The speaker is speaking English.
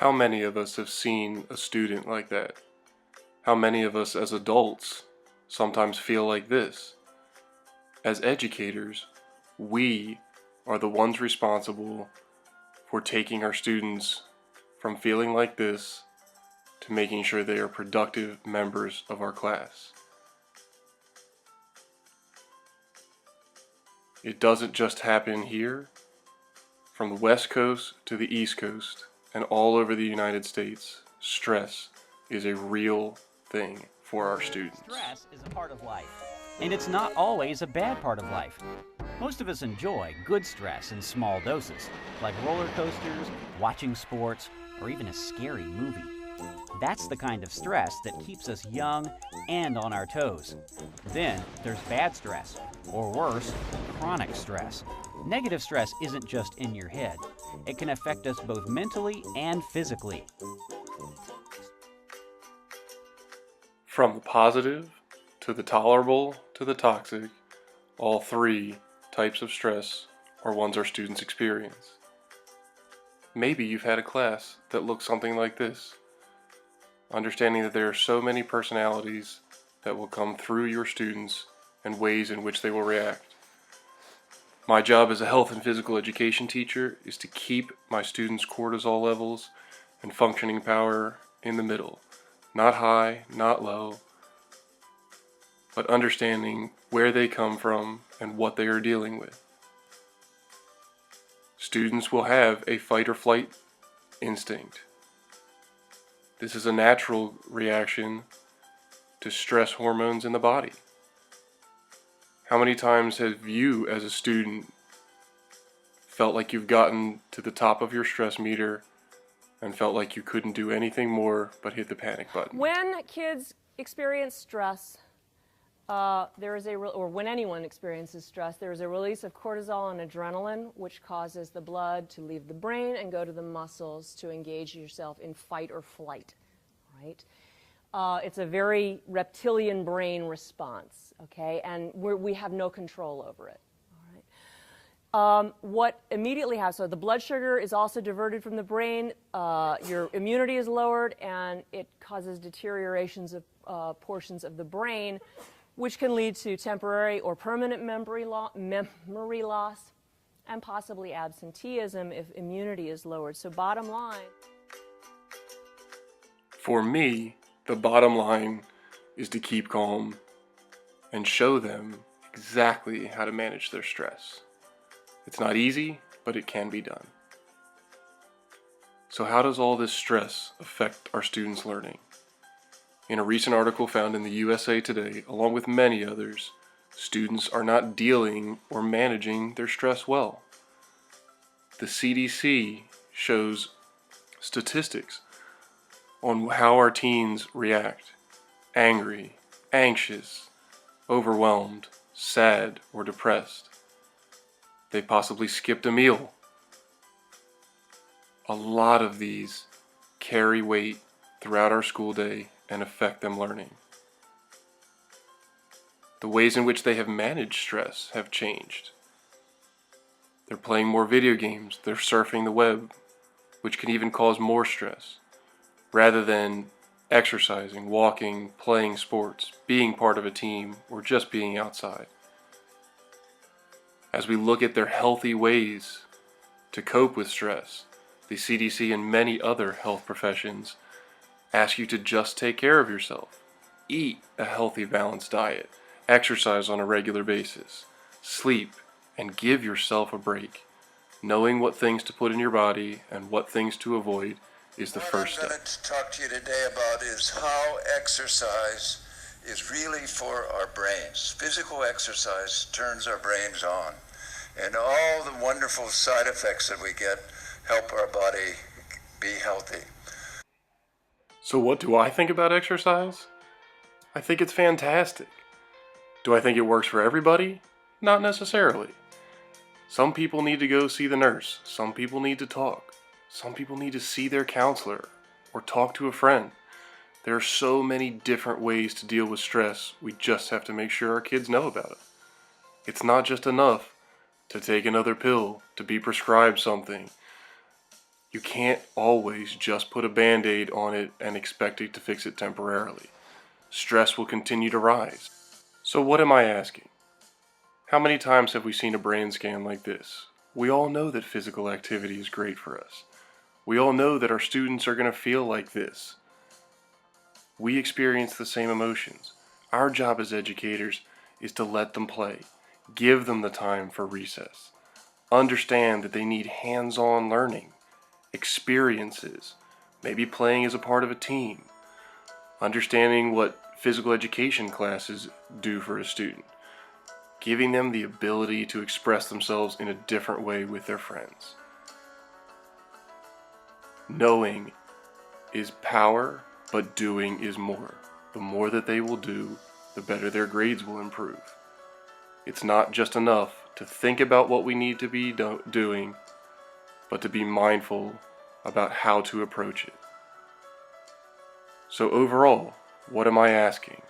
How many of us have seen a student like that? How many of us as adults sometimes feel like this? As educators, we are the ones responsible for taking our students from feeling like this to making sure they are productive members of our class. It doesn't just happen here. From the West Coast to the East Coast and all over the United States, stress is a real thing for our students. Stress is a part of life, and it's not always a bad part of life. Most of us enjoy good stress in small doses, like roller coasters, watching sports, or even a scary movie. That's the kind of stress that keeps us young and on our toes. Then there's bad stress, or worse, chronic stress. Negative stress isn't just in your head. It can affect us both mentally and physically. From the positive to the tolerable to the toxic, all three types of stress are ones our students experience. Maybe you've had a class that looks something like this. Understanding that there are so many personalities that will come through your students and ways in which they will react. My job as a health and physical education teacher is to keep my students' cortisol levels and functioning power in the middle. Not high, not low, but understanding where they come from and what they are dealing with. Students will have a fight or flight instinct. This is a natural reaction to stress hormones in the body. How many times have you as a student felt like you've gotten to the top of your stress meter and felt like you couldn't do anything more but hit the panic button? When kids experience stress, or when anyone experiences stress, there is a release of cortisol and adrenaline, which causes the blood to leave the brain and go to the muscles to engage yourself in fight or flight, right? It's a very reptilian brain response, okay? And we have no control over it, all right? What immediately happens, so the blood sugar is also diverted from the brain, your immunity is lowered, and it causes deteriorations of portions of the brain, which can lead to temporary or permanent memory loss, and possibly absenteeism if immunity is lowered. So bottom line. For me, the bottom line is to keep calm and show them exactly how to manage their stress. It's not easy, but it can be done. So how does all this stress affect our students' learning? In a recent article found in the USA Today, along with many others, students are not dealing or managing their stress well. The CDC shows statistics on how our teens react: angry, anxious, overwhelmed, sad, or depressed. They possibly skipped a meal. A lot of these carry weight throughout our school day and affect them learning. The ways in which they have managed stress have changed. They're playing more video games, they're surfing the web, which can even cause more stress, rather than exercising, walking, playing sports, being part of a team, or just being outside. As we look at their healthy ways to cope with stress, the CDC and many other health professions ask you to just take care of yourself. Eat a healthy, balanced diet, exercise on a regular basis, sleep, and give yourself a break. Knowing what things to put in your body and what things to avoid is the first step. What I'm going to talk to you today about is how exercise is really for our brains. Physical exercise turns our brains on, and all the wonderful side effects that we get help our body be healthy. So what do I think about exercise? I think it's fantastic. Do I think it works for everybody? Not necessarily. Some people need to go see the nurse. Some people need to talk. Some people need to see their counselor or talk to a friend. There are so many different ways to deal with stress. We just have to make sure our kids know about it. It's not just enough to take another pill, to be prescribed something. You can't always just put a band-aid on it and expect it to fix it temporarily. Stress will continue to rise. So what am I asking? How many times have we seen a brain scan like this? We all know that physical activity is great for us. We all know that our students are going to feel like this. We experience the same emotions. Our job as educators is to let them play. Give them the time for recess. Understand that they need hands-on learning, experiences, maybe playing as a part of a team, understanding what physical education classes do for a student, giving them the ability to express themselves in a different way with their friends. Knowing is power, but doing is more. The more that they will do, the better their grades will improve. It's not just enough to think about what we need to be doing, but to be mindful about how to approach it. So overall, what am I asking?